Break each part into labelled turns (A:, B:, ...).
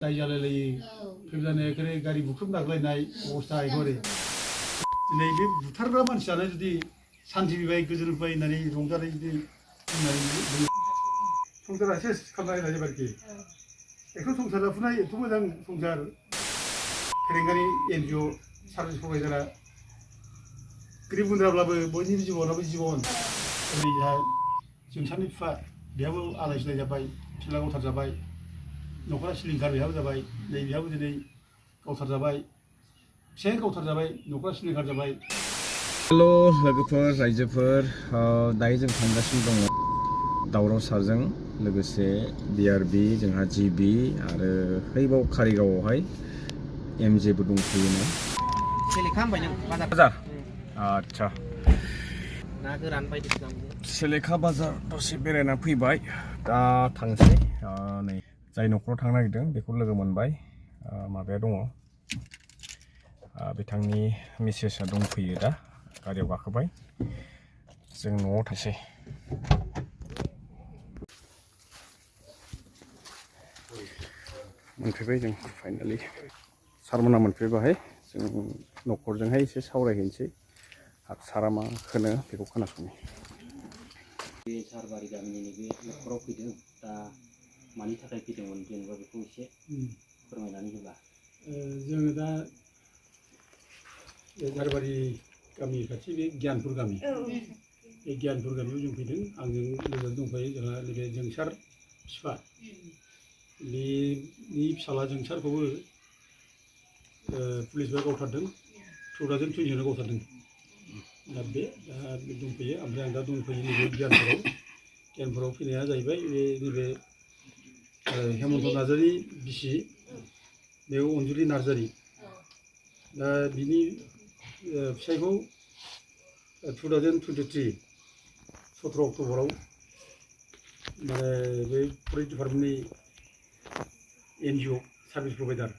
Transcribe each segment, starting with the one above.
A: दाय जालायलायो फैब्लानो एखेबारे गारि बुख्रुबनांलायनाय अबस्था एखेबारे दिनै बे बुथारग्रा मानसियानो जुदि शान्ति बिबाय गोजोन बिबाय होननानै रंजानाय जुदि संसारा सेस खालामना होनाय जाबाय एखौ संसार जाफुनाय एथ' मोजां संसार फेरेंगारि NGO सार्भिस प्रभाइडारा गोरिब गुन्द्राब्लाबो बयनिबो जिबनाबो जिबन ओरैहा जोंसानि बिफा बेहाबो आलाय सिलाय जाबाय फिसाला गावथार जाबाय न'खरा सिलिंखार बेहाबो जाबाय नै बेहाबो दिनै गावथार जाबाय फिसाया गावथार जाबाय न'खरा सिलिंखार जाबाय।
B: हेल' लोगोफोर रायजोफोर दायो जों थांगासिनो दङ दावरावसाजों लोगोसे BRB जोंहा GB आरो हैबाव कारिगावआवहाय MJबो दंफैयोना
C: सेलेखा होनबाय नों
B: बाजार आच्छा
C: ना गोरान बायदिसिना
B: सेलेखा बाजार दसे बेरायना फैबाय दा थांसै नै जाय न'खराव थांनो नागिरदों बेखौ लोगो मोनबाय माबाया दङ बिथांनि मिसेसआ दंफैयो दा गारियाव गाखोबाय जों न'आव थांसै मोनफैबाय जों फाइनालि सारमोना मोनफैबाय जों न'खरजोंहाय एसे सावरायहैनोसै आरो सारा मा होनो बेखौ खोनासंनि
C: बे सारबारि गामिनि बे न'खराव फैदों दा मानि थाखाय फैदोंमोन जेनेबा बेखौ एसे फोरमायनानै होबा
A: जोङो दा सारबारि गामि खाथि बे गियानपुर गामि बे गियानपुर गामियाव जों फैदों आंजों लोगो दंफायो जोंहा नैबे जोंसार बिफा बेनि फिसाला जोंसारखौबो पुलिसआ गावथारदों 2020 गावथारदों दा बे दंफैयो ओमफ्राय आं दा दंफैयो नैबे गियानपुराव फैनाया जाहैबाय बे नैबे हेमन्त नार्जारि बिसि बे अनजुलि नार्जारि दा बिनि फिसायखौ 2023 17 अक्ट'बराव माने बे फरेस्ट डिपार्टमेन्टनि NGO सार्भिस प्रभाइडार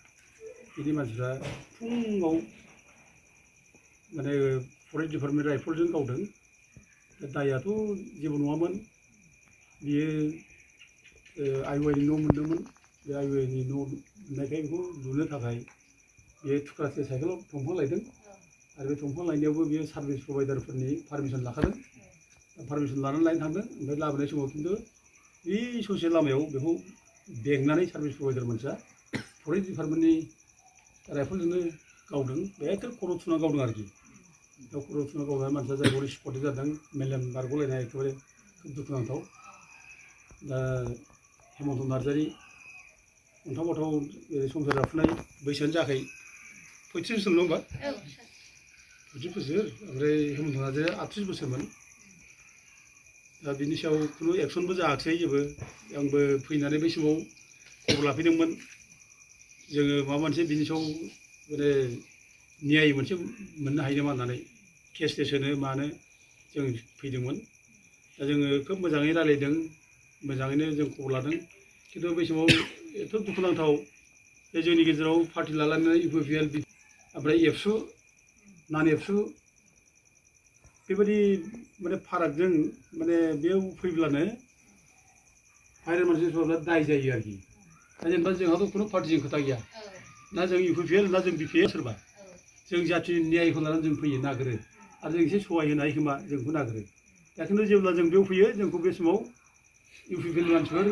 A: बिनि मानसिफ्रा फुङाव माने फरेस्ट डिपार्टमेन्ट राइफलजों गावदों दायआथ' जेबो नङामोन बियो IOI नि न' मोन्दोंमोन बे IOI नि न' मोननायखाय बेखौ लुनो थाखाय बे थुक्रासे साइकेलाव दंफां लायदों आरो बे दंफां लायनायावबो बियो सार्भिस प्रभाइडारफोरनि पारमिसन लाखादों पारमिसन लानानै लायनो थांदों ओमफ्राय लाबोनाय समाव खिन्थु बे ससे लामायाव बेखौ बेंनानै सार्भिस प्रभाइडार मानसिया फरेस्ट डिपार्टमेन्टनि राइफलजोंनो गावदों बेखौ खर' थुना गावदों आरोखि दा खर' थुना गावनाय मानसिया जायगायाव स्पटै जादों मेलेम बारग'लायनाय एखेबारे खोब दुखुनांथाव दा हेमन्त नार्जारि अन्थाव बाथाव संसार जाफुनाय बैसोआनो जायाखै 35 बोसोर नङा होमबा 35 बोसोर ओमफ्राय हेमन्त नार्जारिया 38 बोसोरमोन दा बिनि सायाव खुनु एक्सनबो जायाखिसै जेबो आंबो फैनानै बै समाव खबर लाफैदोंमोन जोङो माबा मोनसे बिनि सायाव माने न्याय मोनसे मोननो हायो नामा होननानै केस टेस होनो मानो जों फैदोंमोन दा जोङो खोब मोजाङै रायलायदों मोजाङैनो जों खबर लादों खिन्थु बै समाव एथ' दुखुनांथाव बे जोंनि गेजेराव पार्टि लालायनानै UPPL ओमफ्राय एबसु नन एबसु बेबायदि माने फारागजों माने बेयाव फैब्लानो भाइरेल मानसिफोरा दाय जायो आरोखि दा जेनेबा जोंहाथ' खुनु पार्टिजों खोथा गैया ना जों UPPL ना जों BPL सोरबा जों जाथिनि न्यायखौ लानानै जों फैयो नागिरो आरो जों एसे सहाय होनो हायो खोमा जोंखौ नागिरो दा खिन्थु जेब्ला जों बेयाव फैयो जोंखौ बे समाव UPPL मानसिफोर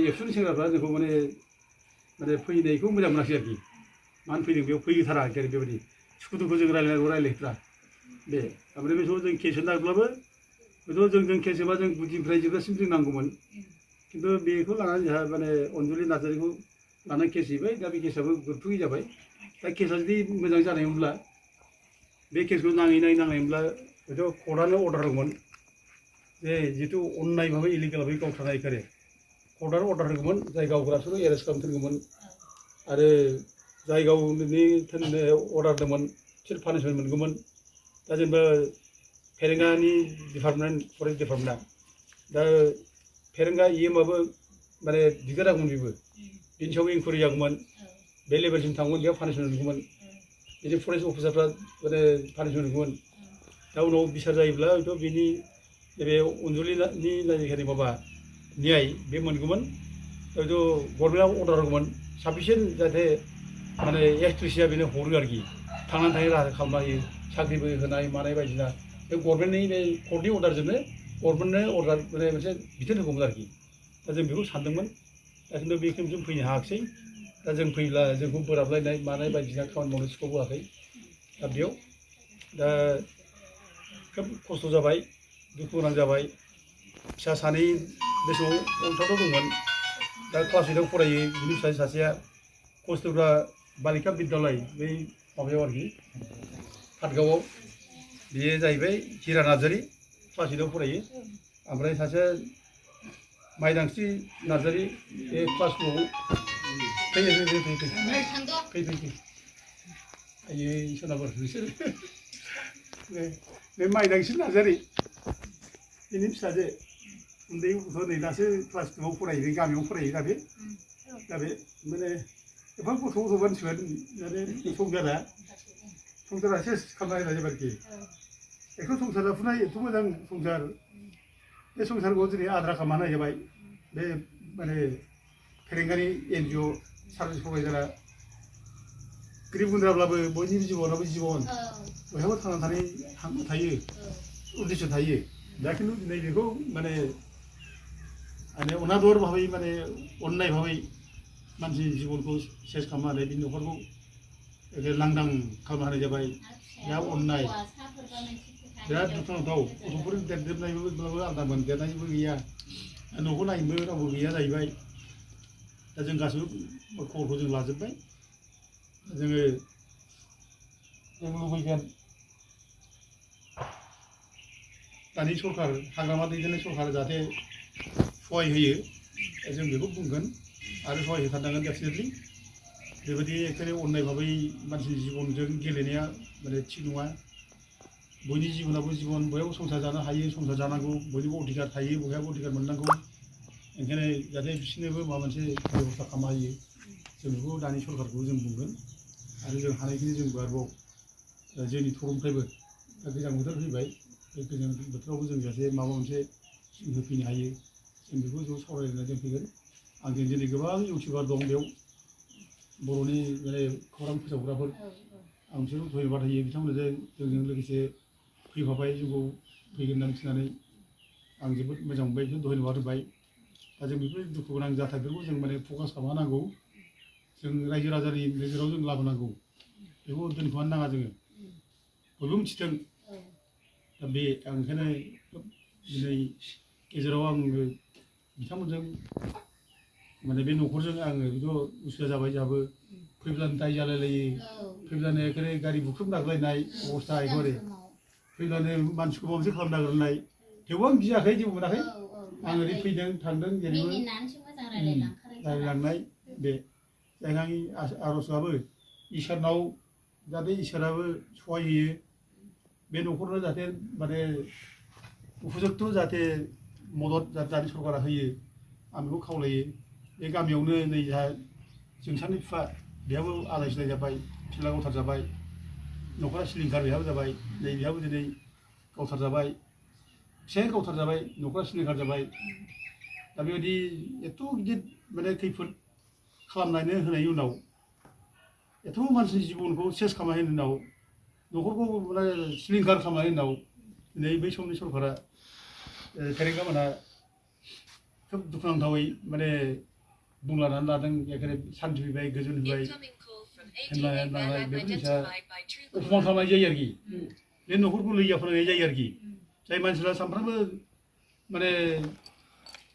A: एबसुनि सेंग्राफ्रा जोंखौ माने फैनायखौ मोजां मोनाखै आरोखि मानो फैदों बेयाव फैथाराखै आरो बेबायदि सुखु दुखु जों रायलायनांगौ रायलायफ्रा बे ओमफ्राय बे समाव जों केस होनो नागिरब्लाबो हयथ' जों केस होबा जों गुदिनिफ्राय जोबजासिम जों नांगौमोन खिन्थु बेखौ लानानै जोंहा माने अनजुलि नार्जारिखौ लानानै केस हैबाय दा बे केसआबो गोथौयै जाबाय दा केसआ जुदि मोजां जानायमोनब्ला बे केसखौ नांनायमोनब्ला हयथ' कर्टआनो अर्डार होगौमोन जे जिहेतु अननाय भाबै इलिगेल भाबै गावथारनाय एखेबारे कर्टआनो अर्डार होगौमोन जाय गावग्राखौ एरेस्ट खालामथारगौमोन आरो जाय गावनि अर्डार होदोंमोन बिसोर पानिशमेन्ट मोनगौमोन दा जेनेबा फेरेंगानि डिपार्टमेन्ट फरेस्ट डिपार्टमेन्टआ दा फेरेंगा EMआबो माने दिगदारागौमोन बेबो बिनि सायाव इनकुवारि जागौमोन बे लेभेलसिम थांगौमोन बेयाव पानिशमेन्ट मोनगौमोन बिदि फरेस्ट अफिसारफ्रा माने पानिशमेन्ट मोनगौमोन दा उनाव बिसार जायोब्ला हयथ' बिनि नैबे अनजुलिनि जायगानि माबा न्याय बे मोनगौमोन हयथ' गभर्नमेन्टआ अर्डार होगौमोन साफिसियेन्ट जाहाथे माने एक्ट्रिसिया बेनो हरो आरोखि थांनानै थानाय राहा खालामनो हायो साख्रिबो होनाय मानाय बायदिसिना बे गभर्नमेन्टनि बे कर्टनि अर्डारजोंनो गभर्नमेन्टनो अर्डार माने मोनसे बिथोन होगौमोन आरोखि दा जों बेखौ सानदोंमोन दा खिन्थु बेखिनियाव जों फैनो हायाखिसै दा जों फैब्ला जोंखौ बोराबलायनाय मानाय बायदिसिना खामानि मावनो स्कप होआखै दा बेयाव दा खोब खस्थ' जाबाय दुखु गोनां जाबाय फिसा सानै बे समाव अन्थावथाव दंमोन दा क्लास 8आव फरायो बिनि फिसा सासेया कस्तुरबा बालिका बिद्यालय बै माबायाव आरोखि पाटगावआव बेयो जाहैबाय हिरा नार्जारि क्लास 8आव फरायो ओमफ्राय सासेया माइदांस्रि नार्जारि बे क्लास 2आव फै आयै सोनाबर बिसोर बे माइदांस्रि नार्जारि बेनि फिसाजो उन्दै गथ' नै दासो क्लास 2आव फरायो बे गामियाव फरायो दा बे माने एफा गथ' मानसिफोर माने संसारा सेस खालामना होनाय जाबाय आरोखि एखौ संसार जाफुनाय एथ' मोजां संसार बे संसारखौ दिनै आद्रा खालामना होनाय जाबाय बे माने फेरेंगारि NGO सार्भिस प्रभाइडारा गोरिब गुन्द्राब्लाबो बयनिबो जिबनाबो जिबन बयहाबो थांना थायो उद्देश्य थायो दा खिन्थु दिनै बेखौ माने अनादर भाबै माने अननाय भाबै मानसि जिबनखौ सेस खालामनानै बे न'खरखौ लांदां खालामना होनाय जाबाय बिराद अननाय बिराद दुखुनांथाव गथ'फोर देरजोबनायब्लाबो आलदामोन देरनायबो गैया न'खौ नायनोबो रावबो गैया जाहैबाय दा जों गासिबो खबरखौ जों लाजोब्बाय जों लुबैगोन दानि सरकार हाग्रामा दैदेननाय सरकार जाहाथे सहाय होयो जों बेखौ बुंगोन आरो सहाय होथारनांगोन डेफिनेटलि बेबायदि एखेबारे अननाय भाबै मानसि जिबनजों गेलेनाया माने थिग नङा बयनि जिबनाबो जिबन बयहाबो संसार जानो हायो संसार जानांगौ बयनिबो अधिकार थायो बयहाबो अधिकार मोननांगौ ओंखायनो जाहाथे बिसोरनोबो माबा मोनसे बेबस्था खालामना होयो जों बेखौ दानि सरकारखौ जों बुंगोन आरो जों हानायखिनि जोंबो आरोबाव जोंनि थरफनिफ्रायबो दा गोजां बोथोर फैबाय बे गोजां बोथोरावबो जों जाहाथे माबा मोनसे होफैनो हायो जों बेखौ ज' सावरायलायनानै जों फैगोन आंजों दिनै गोबां इउटिउबार दं बेयाव बर'नि माने खौरां फोसावग्राफोर आं बिसोरखौ धन्यबाद होयो बिथांमोनजों जोंजों लोगोसे फैफाबाय जोंखौ फैगोन होननानै थिनानै आं जोबोद मोजां मोनबाय बिसोर धन्यबाद होबाय दा जों बेफोर दुखु गोनां जाथायफोरखौ जों माने फकास खालामनांगौ जों रायजो राजानि नोजोराव जों लाबोनांगौ बेखौ दोनखोमानो नाङा जोङो बयबो मिथिथों दा बे आं ओंखायनो दिनै गेजेराव आङो बिथांमोनजों माने बे न'खरजों आङो बेथ' उसुबिदा जाबाय जोंहाबो फैब्लानो दाय जालायलायो फैब्लानो एखेबारे गारि बुख्रुब नागलायनाय अबस्था एखेबारे फैब्लानो मानसिखौ माबा मोनसे खालामनो नागिरनाय थेवबो आं गियाखै जेबो मोनाखै आं ओरै फैदों थांदों जेरैबो रायलायलांनाय बे जायगानि आर'जआबो इसोरनाव जाहाथे इसोराबो सहाय होयो बे न'खरनो जाहाथे माने उपजुक्त जाहाथे मदद दानि सरकारा होयो आं बेखौ खावलायो बे गामियावनो नै जोंहा जोंसानि बिफा बेहाबो आलाय सिलाय जाबाय फिसाला गावथार जाबाय न'खरा सिलिंखार बेहाबो जाबाय नै बेहाबो दिनै गावथार जाबाय फिसाया गावथार जाबाय न'खरा सिलिंखार जाबाय दा बेबायदि एथ' गिदिर माने खैफोद खालामनानै होनायनि उनाव एथ' मानसिनि जिबनखौ सेस खालामनायनि उनाव न'खरखौ माने सिलिंखार खालामनायनि उनाव दिनै बै समनि सरकारा फेरेंगा मोनहा खोब दुखुनांथावै माने बुंलानानै लादों एखेबारे सान्थि फैबाय गोजोन फैबाय होननानै बे जिनिसा अपमान खालामनाय जायो आरोखि बे न'खरखौ लैया फोनांनाय जायो आरोखि जाय मानसिफ्रा सानफ्रामबो माने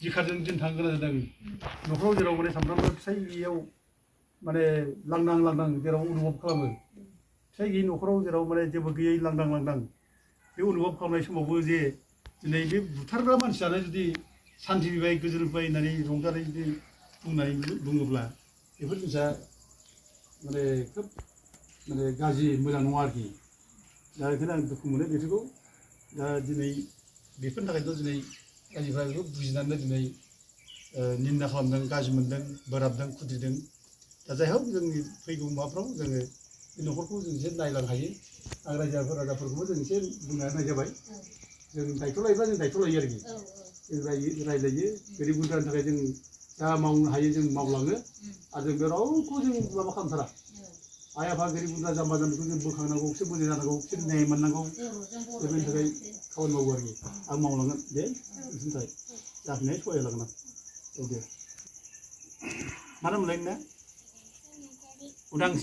A: जिखारजों दिन थांनो गोनां जादों न'खराव जेराव माने सानफ्रामबो फिसाइ गैयियाव माने लांदां जेराव अनुभब खालामो फिसाइ गैयि न'खराव जेराव माने जेबो गैयै लांदां बे अनुभब खालामनाय समावबो जे दिनै बे बुथारग्रा मानसियानो जुदि सान्थि फैबाय गोजोन फैबाय होननानै रंजानाय जुदि बुङोब्ला बेफोर जिनिसा माने खोब माने गाज्रि मोजां नङा आरोखि दा बेखायनो आं दुखु मोनो बेफोरखौ दा दिनै बेफोरनि थाखायथ' दिनै रायजोफ्रा बेखौ बुजिनानै दिनै निन्दा खालामदों गाज्रि मोनदों बोराबदों खुद्रिदों दा जाय हक जोंनि फैगौ माबाफ्राव जोङो बे न'खरखौ जों एसे नायलांनो हायो आं राजाफोरखौबो जों एसे बुंना होनाय जाबाय जों दायथ' लायोबा जों दायथ' लायो आरोखि जों रायलायो गोरिब गुन्द्रानि थाखाय जों जा मावनो हायो जों मावलाङो आरो जों बे रावखौ जों माबा खालामथारा आइ आफा गोरिब गुन्द्रा जाम्बा जाम्बिखौ जों बोखांनांगौ बिसोर मोजां जानांगौ बिसोर न्याय मोननांगौ बेफोरनि थाखाय खामानि मावो आरोखि आं मावलांगोन दे बिसोरनि थाखाय जाफिननाय सहाय लागोन आं औ दे मा नामलाय नोंना उदांस्रि